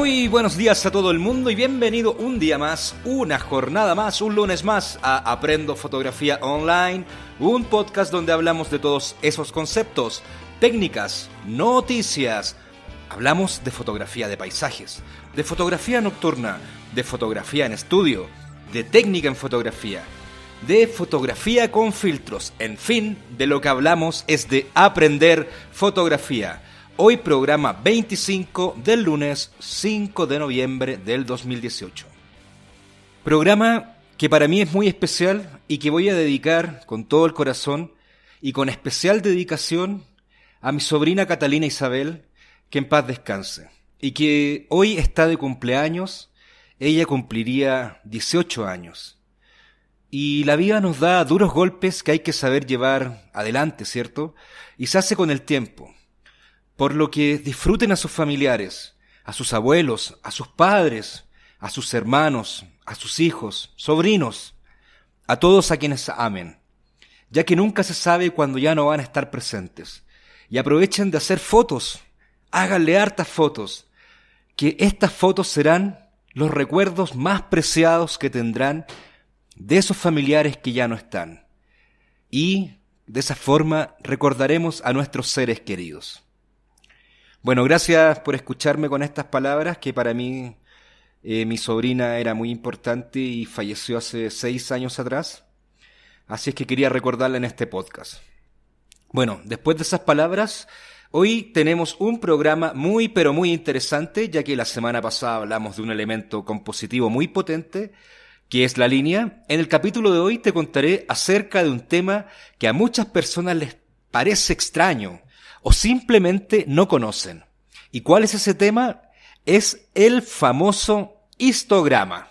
Muy buenos días a todo el mundo y bienvenido un día más, una jornada más, un lunes más a Aprendo Fotografía Online, un podcast donde hablamos de todos esos conceptos, técnicas, noticias. Hablamos de fotografía de paisajes, de fotografía nocturna, de fotografía en estudio, de técnica en fotografía, de fotografía con filtros. En fin, de lo que hablamos es de aprender fotografía. Hoy programa 25 del lunes 5 de noviembre del 2018. Programa que para mí es muy especial y que voy a dedicar con todo el corazón y con especial dedicación a mi sobrina Catalina Isabel, que en paz descanse, y que hoy está de cumpleaños. Ella cumpliría 18 años. Y la vida nos da duros golpes que hay que saber llevar adelante, ¿cierto? Y se hace con el tiempo. Por lo que disfruten a sus familiares, a sus abuelos, a sus padres, a sus hermanos, a sus hijos, sobrinos, a todos a quienes amen, ya que nunca se sabe cuándo ya no van a estar presentes. Y aprovechen de hacer fotos, háganle hartas fotos, que estas fotos serán los recuerdos más preciados que tendrán de esos familiares que ya no están. Y de esa forma recordaremos a nuestros seres queridos. Bueno, gracias por escucharme con estas palabras, que para mí mi sobrina era muy importante y falleció hace 6 años atrás. Así es que quería recordarla en este podcast. Bueno, después de esas palabras, hoy tenemos un programa muy pero muy interesante, ya que la semana pasada hablamos de un elemento compositivo muy potente, que es la línea. En el capítulo de hoy te contaré acerca de un tema que a muchas personas les parece extraño, o simplemente no conocen. ¿Y cuál es ese tema? Es el famoso histograma.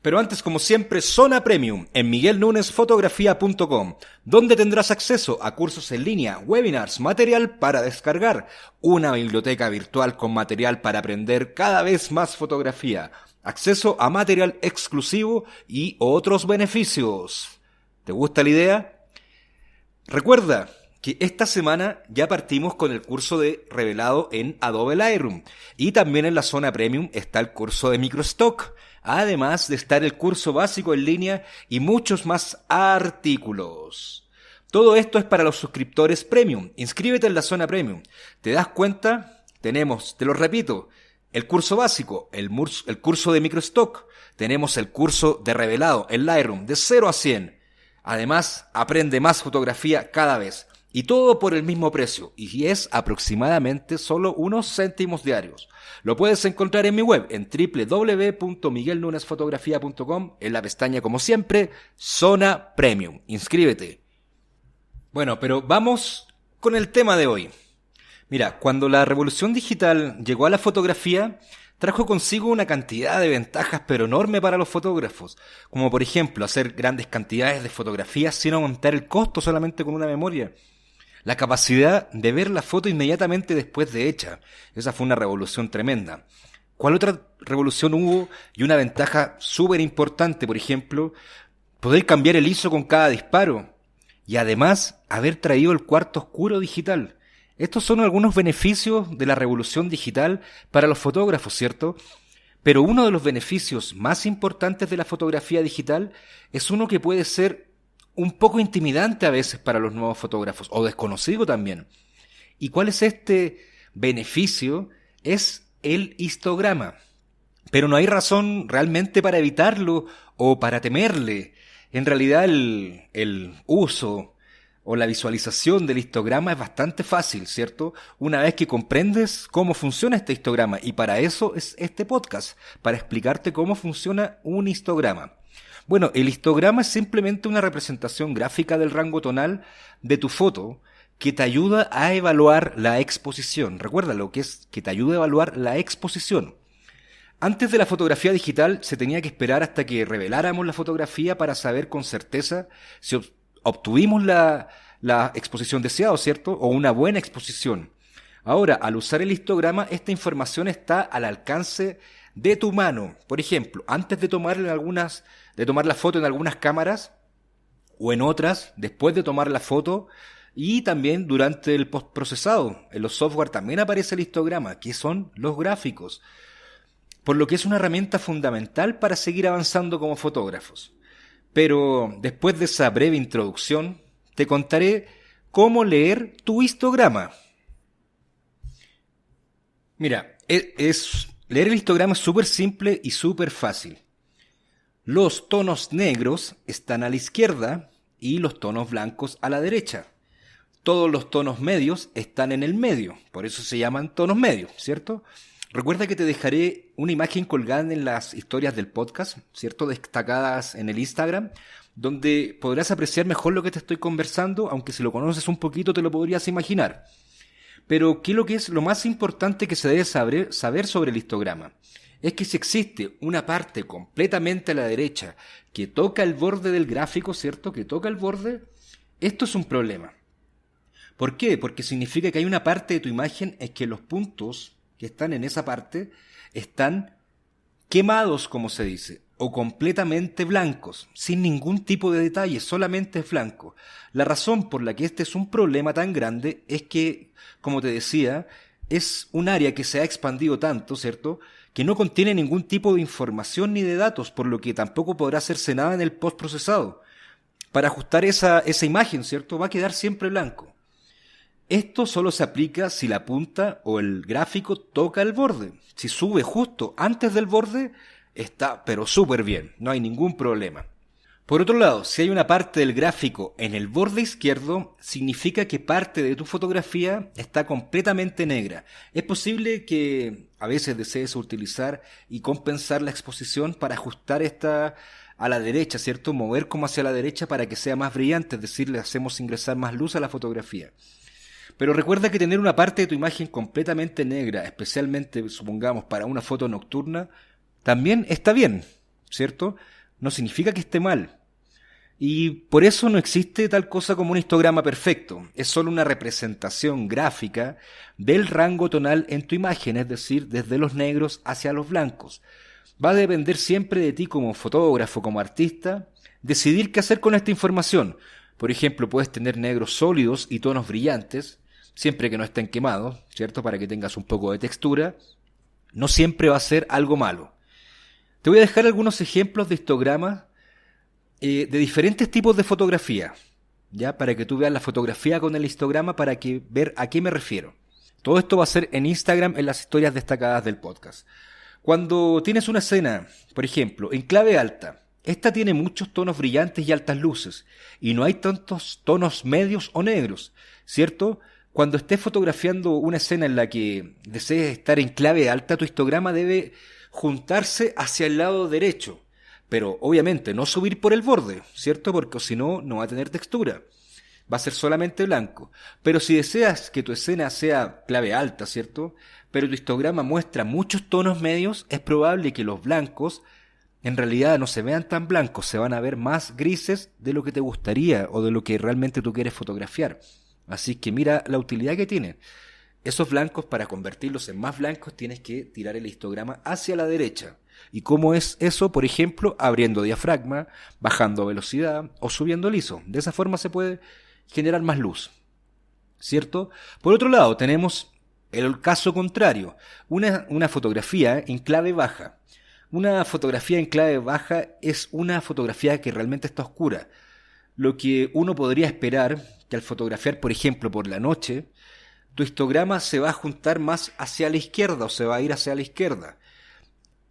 Pero antes, como siempre, Zona Premium en miguelnunesfotografía.com, donde tendrás acceso a cursos en línea, webinars, material para descargar, una biblioteca virtual con material para aprender cada vez más fotografía, acceso a material exclusivo y otros beneficios. ¿Te gusta la idea? Recuerda que esta semana ya partimos con el curso de revelado en Adobe Lightroom, y también en la Zona Premium está el curso de Microstock, además de estar el curso básico en línea y muchos más artículos. Todo esto es para los suscriptores Premium. Inscríbete en la Zona Premium. ¿Te das cuenta? Tenemos, te lo repito, el curso básico, el curso de Microstock, tenemos el curso de revelado en Lightroom de 0 a 100. Además, aprende más fotografía cada vez. Y todo por el mismo precio, y es aproximadamente solo unos céntimos diarios. Lo puedes encontrar en mi web, en www.miguelnunesfotografía.com, en la pestaña, como siempre, Zona Premium. Inscríbete. Bueno, pero vamos con el tema de hoy. Mira, cuando la revolución digital llegó a la fotografía, trajo consigo una cantidad de ventajas pero enorme para los fotógrafos, como por ejemplo hacer grandes cantidades de fotografías sin aumentar el costo solamente con una memoria. La capacidad de ver la foto inmediatamente después de hecha. Esa fue una revolución tremenda. ¿Cuál otra revolución hubo? Y una ventaja súper importante, por ejemplo, poder cambiar el ISO con cada disparo. Y además, haber traído el cuarto oscuro digital. Estos son algunos beneficios de la revolución digital para los fotógrafos, ¿cierto? Pero uno de los beneficios más importantes de la fotografía digital es uno que puede ser un poco intimidante a veces para los nuevos fotógrafos, o desconocido también. ¿Y cuál es este beneficio? Es el histograma. Pero no hay razón realmente para evitarlo o para temerle. En realidad el uso o la visualización del histograma es bastante fácil, ¿cierto? Una vez que comprendes cómo funciona este histograma, y para eso es este podcast, para explicarte cómo funciona un histograma. Bueno, el histograma es simplemente una representación gráfica del rango tonal de tu foto que te ayuda a evaluar la exposición. Recuerda lo que es que te ayuda a evaluar la exposición. Antes de la fotografía digital se tenía que esperar hasta que reveláramos la fotografía para saber con certeza si obtuvimos la exposición deseada, ¿cierto? O una buena exposición. Ahora, al usar el histograma, esta información está al alcance de tu mano. Por ejemplo, antes de tomar la foto en algunas cámaras, o en otras, después de tomar la foto, y también durante el postprocesado. En los software también aparece el histograma, que son los gráficos. por lo que es una herramienta fundamental para seguir avanzando como fotógrafos. Pero después de esa breve introducción, te contaré cómo leer tu histograma. Mira, leer el histograma es súper simple y súper fácil. Los tonos negros están a la izquierda y los tonos blancos a la derecha. Todos los tonos medios están en el medio, por eso se llaman tonos medios, ¿cierto? Recuerda que te dejaré una imagen colgada en las historias del podcast, ¿cierto? Destacadas en el Instagram, donde podrás apreciar mejor lo que te estoy conversando, aunque si lo conoces un poquito te lo podrías imaginar. Pero, ¿qué es lo que es lo más importante que se debe saber sobre el histograma? Es que si existe una parte completamente a la derecha que toca el borde del gráfico, ¿cierto? Que toca el borde, esto es un problema. ¿Por qué? Porque significa que hay una parte de tu imagen en que los puntos que están en esa parte están quemados, como se dice, o completamente blancos, sin ningún tipo de detalle, solamente es blanco. La razón por la que este es un problema tan grande es que, como te decía, es un área que se ha expandido tanto, ¿cierto?, que no contiene ningún tipo de información ni de datos, por lo que tampoco podrá hacerse nada en el postprocesado. Para ajustar esa imagen, ¿cierto?, va a quedar siempre blanco. Esto solo se aplica si la punta o el gráfico toca el borde. Si sube justo antes del borde, está pero súper bien, no hay ningún problema. Por otro lado, si hay una parte del gráfico en el borde izquierdo, significa que parte de tu fotografía está completamente negra. Es posible que a veces desees utilizar y compensar la exposición para ajustar esta a la derecha, ¿cierto? Mover como hacia la derecha para que sea más brillante, es decir, le hacemos ingresar más luz a la fotografía. Pero recuerda que tener una parte de tu imagen completamente negra, especialmente, supongamos, para una foto nocturna, también está bien, ¿cierto? No significa que esté mal. Y por eso no existe tal cosa como un histograma perfecto. Es solo una representación gráfica del rango tonal en tu imagen, es decir, desde los negros hacia los blancos. Va a depender siempre de ti como fotógrafo, como artista, decidir qué hacer con esta información. Por ejemplo, puedes tener negros sólidos y tonos brillantes, siempre que no estén quemados, ¿cierto? Para que tengas un poco de textura. No siempre va a ser algo malo. Te voy a dejar algunos ejemplos de histogramas de diferentes tipos de fotografía, ¿ya? Para que tú veas la fotografía con el histograma para que ver a qué me refiero. Todo esto va a ser en Instagram en las historias destacadas del podcast. Cuando tienes una escena, por ejemplo, en clave alta, esta tiene muchos tonos brillantes y altas luces, y no hay tantos tonos medios o negros, ¿cierto? Cuando estés fotografiando una escena en la que desees estar en clave alta, tu histograma debe juntarse hacia el lado derecho, pero obviamente no subir por el borde, ¿cierto? Porque si no, no va a tener textura. Va a ser solamente blanco. Pero si deseas que tu escena sea clave alta, ¿cierto? Pero tu histograma muestra muchos tonos medios, es probable que los blancos en realidad no se vean tan blancos, se van a ver más grises de lo que te gustaría o de lo que realmente tú quieres fotografiar. Así que mira la utilidad que tienen. Esos blancos, para convertirlos en más blancos, tienes que tirar el histograma hacia la derecha. ¿Y cómo es eso? Por ejemplo, abriendo diafragma, bajando velocidad o subiendo el ISO. De esa forma se puede generar más luz, ¿cierto? Por otro lado, tenemos el caso contrario, una fotografía en clave baja. Una fotografía en clave baja es una fotografía que realmente está oscura. Lo que uno podría esperar, que al fotografiar, por ejemplo, por la noche, tu histograma se va a juntar más hacia la izquierda o se va a ir hacia la izquierda.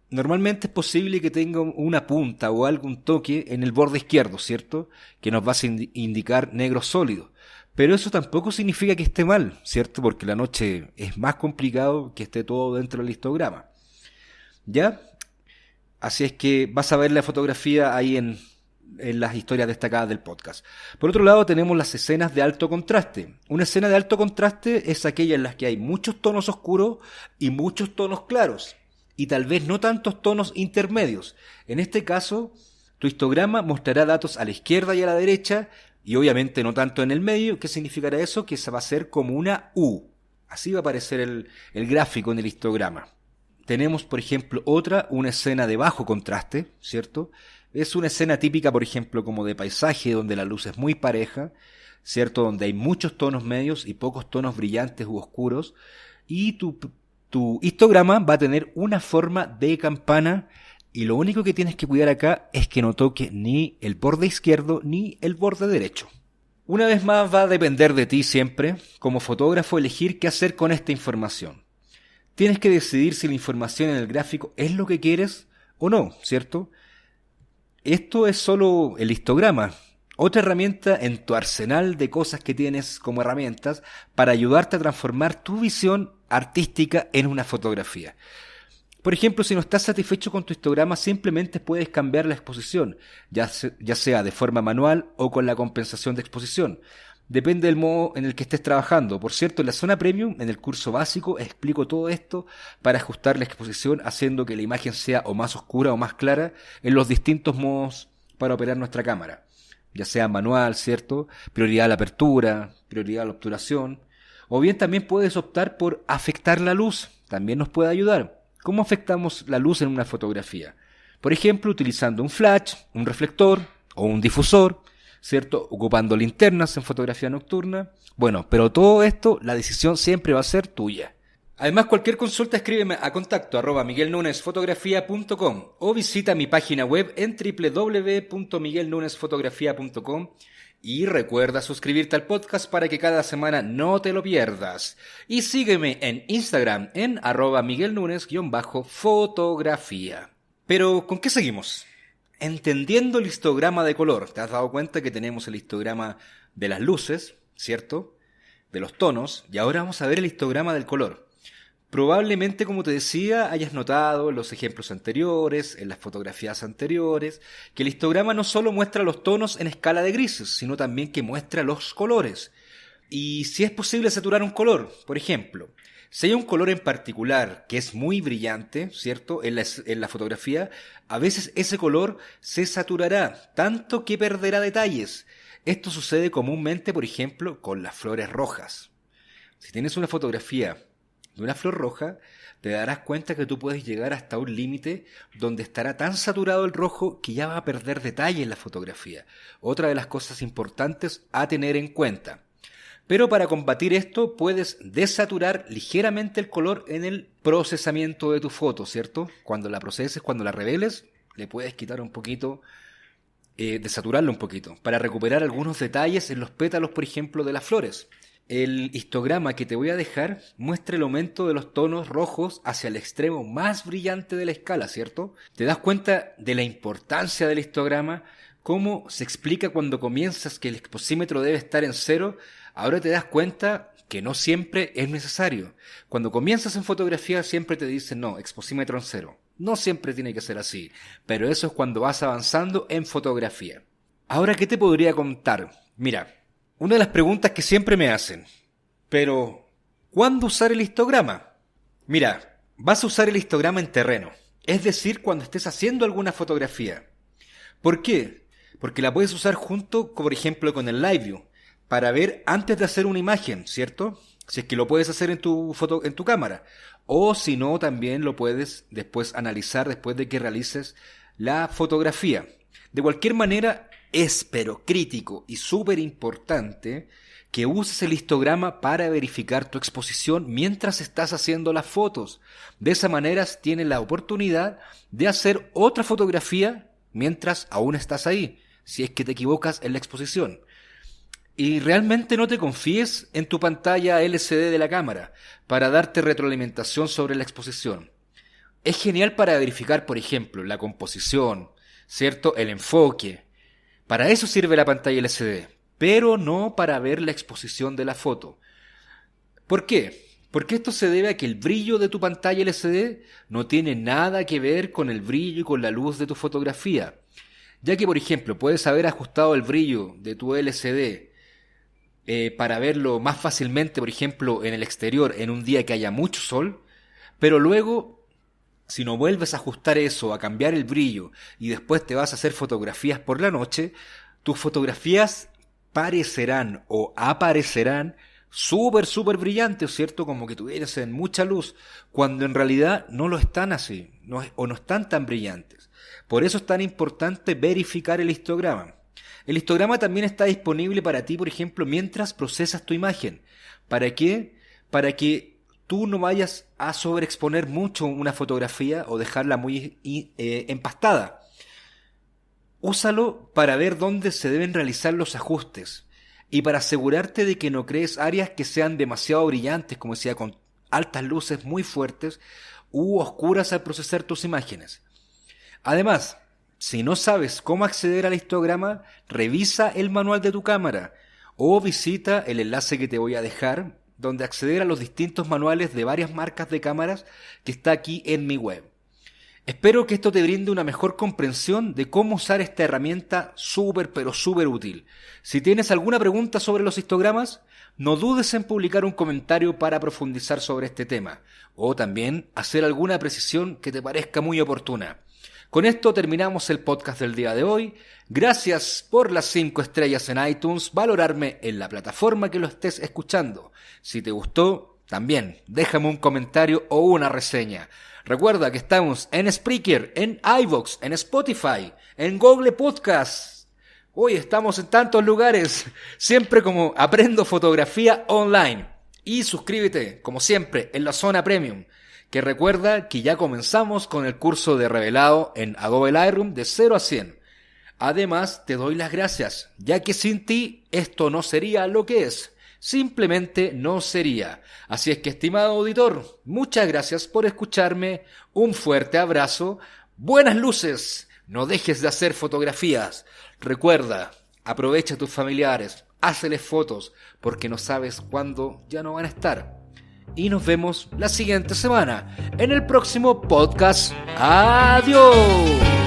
Normalmente es posible que tenga una punta o algún toque en el borde izquierdo, ¿cierto? Que nos va a indicar negro sólido. Pero eso tampoco significa que esté mal, ¿cierto? Porque la noche es más complicado que esté todo dentro del histograma. ¿Ya? Así es que vas a ver la fotografía ahí en las historias destacadas del podcast. Por otro lado, tenemos las escenas de alto contraste. Una escena de alto contraste es aquella en la que hay muchos tonos oscuros y muchos tonos claros, y tal vez no tantos tonos intermedios. En este caso, tu histograma mostrará datos a la izquierda y a la derecha, y obviamente no tanto en el medio. ¿Qué significará eso? Que se va a hacer como una U. Así va a aparecer el gráfico en el histograma. Tenemos, por ejemplo, una escena de bajo contraste, ¿cierto? Es una escena típica, por ejemplo, como de paisaje, donde la luz es muy pareja, ¿cierto? Donde hay muchos tonos medios y pocos tonos brillantes u oscuros, y tu tu histograma va a tener una forma de campana y lo único que tienes que cuidar acá es que no toque ni el borde izquierdo ni el borde derecho. Una vez más va a depender de ti siempre, como fotógrafo, elegir qué hacer con esta información. Tienes que decidir si la información en el gráfico es lo que quieres o no, ¿cierto? Esto es solo el histograma, otra herramienta en tu arsenal de cosas que tienes como herramientas para ayudarte a transformar tu visión artística en una fotografía. Por ejemplo, si no estás satisfecho con tu histograma, simplemente puedes cambiar la exposición, ya sea de forma manual o con la compensación de exposición. Depende del modo en el que estés trabajando. Por cierto, en la zona premium, en el curso básico, explico todo esto para ajustar la exposición, haciendo que la imagen sea o más oscura o más clara en los distintos modos para operar nuestra cámara. Ya sea manual, ¿cierto? Prioridad a la apertura, prioridad a la obturación. O bien también puedes optar por afectar la luz. También nos puede ayudar. ¿Cómo afectamos la luz en una fotografía? Por ejemplo, utilizando un flash, un reflector o un difusor, ¿cierto? Ocupando linternas en fotografía nocturna. Bueno, pero todo esto, la decisión siempre va a ser tuya. Además, cualquier consulta escríbeme a contacto@miguelnunesfotografia.com o visita mi página web en www.miguelnunesfotografia.com y recuerda suscribirte al podcast para que cada semana no te lo pierdas. Y sígueme en Instagram en @miguelnunes_fotografía. Pero, ¿con qué seguimos? Entendiendo el histograma de color. Te has dado cuenta que tenemos el histograma de las luces, ¿cierto? De los tonos. Y ahora vamos a ver el histograma del color. Probablemente, como te decía, hayas notado en los ejemplos anteriores, en las fotografías anteriores, que el histograma no solo muestra los tonos en escala de grises, sino también que muestra los colores. Y si es posible saturar un color, por ejemplo, si hay un color en particular que es muy brillante, ¿cierto? En la fotografía, a veces ese color se saturará, tanto que perderá detalles. Esto sucede comúnmente, por ejemplo, con las flores rojas. Si tienes una fotografía de una flor roja, te darás cuenta que tú puedes llegar hasta un límite donde estará tan saturado el rojo que ya va a perder detalle en la fotografía. Otra de las cosas importantes a tener en cuenta. Pero para combatir esto puedes desaturar ligeramente el color en el procesamiento de tu foto, ¿cierto? Cuando la proceses, cuando la reveles, le puedes quitar un poquito, desaturarlo un poquito, para recuperar algunos detalles en los pétalos, por ejemplo, de las flores. El histograma que te voy a dejar muestra el aumento de los tonos rojos hacia el extremo más brillante de la escala, ¿cierto? ¿Te das cuenta de la importancia del histograma? ¿Cómo se explica cuando comienzas que el exposímetro debe estar en 0? Ahora te das cuenta que no siempre es necesario. Cuando comienzas en fotografía siempre te dicen, no, exposímetro en 0. No siempre tiene que ser así, pero eso es cuando vas avanzando en fotografía. Ahora, ¿qué te podría contar? Mira, una de las preguntas que siempre me hacen, pero ¿cuándo usar el histograma? Mira, vas a usar el histograma en terreno, es decir, cuando estés haciendo alguna fotografía. ¿Por qué? Porque la puedes usar junto, por ejemplo, con el Live View, para ver antes de hacer una imagen, ¿cierto? Si es que lo puedes hacer en tu cámara. O si no, también lo puedes después analizar después de que realices la fotografía. De cualquier manera, es pero crítico y súper importante que uses el histograma para verificar tu exposición mientras estás haciendo las fotos. De esa manera tienes la oportunidad de hacer otra fotografía mientras aún estás ahí, si es que te equivocas en la exposición. Y realmente no te confíes en tu pantalla LCD de la cámara para darte retroalimentación sobre la exposición. Es genial para verificar, por ejemplo, la composición, ¿cierto? El enfoque. Para eso sirve la pantalla LCD, pero no para ver la exposición de la foto. ¿Por qué? Porque esto se debe a que el brillo de tu pantalla LCD no tiene nada que ver con el brillo y con la luz de tu fotografía. Ya que, por ejemplo, puedes haber ajustado el brillo de tu LCD para verlo más fácilmente, por ejemplo, en el exterior, en un día que haya mucho sol, pero luego, si no vuelves a ajustar eso, a cambiar el brillo, y después te vas a hacer fotografías por la noche, tus fotografías parecerán o aparecerán súper brillantes, ¿cierto? Como que tuvieras en mucha luz, cuando en realidad no lo están así, o no están tan brillantes. Por eso es tan importante verificar el histograma. El histograma también está disponible para ti, por ejemplo, mientras procesas tu imagen. ¿Para qué? Para que tú no vayas a sobreexponer mucho una fotografía o dejarla muy empastada. Úsalo para ver dónde se deben realizar los ajustes y para asegurarte de que no crees áreas que sean demasiado brillantes, como decía, con altas luces muy fuertes u oscuras al procesar tus imágenes. Además, si no sabes cómo acceder al histograma, revisa el manual de tu cámara o visita el enlace que te voy a dejar, donde acceder a los distintos manuales de varias marcas de cámaras que está aquí en mi web. Espero que esto te brinde una mejor comprensión de cómo usar esta herramienta súper útil. Si tienes alguna pregunta sobre los histogramas, no dudes en publicar un comentario para profundizar sobre este tema, o también hacer alguna precisión que te parezca muy oportuna. Con esto terminamos el podcast del día de hoy. Gracias por las 5 estrellas en iTunes, valorarme en la plataforma que lo estés escuchando. Si te gustó, también déjame un comentario o una reseña. Recuerda que estamos en Spreaker, en iVoox, en Spotify, en Google Podcasts. Hoy estamos en tantos lugares, siempre como Aprendo Fotografía Online. Y suscríbete, como siempre, en la zona Premium, que recuerda que ya comenzamos con el curso de revelado en Adobe Lightroom de 0 a 100. Además, te doy las gracias, ya que sin ti esto no sería lo que es. Simplemente no sería. Así es que, estimado auditor, muchas gracias por escucharme, un fuerte abrazo, buenas luces, no dejes de hacer fotografías. Recuerda, aprovecha a tus familiares, háceles fotos, porque no sabes cuándo ya no van a estar. Y nos vemos la siguiente semana en el próximo podcast. ¡Adiós!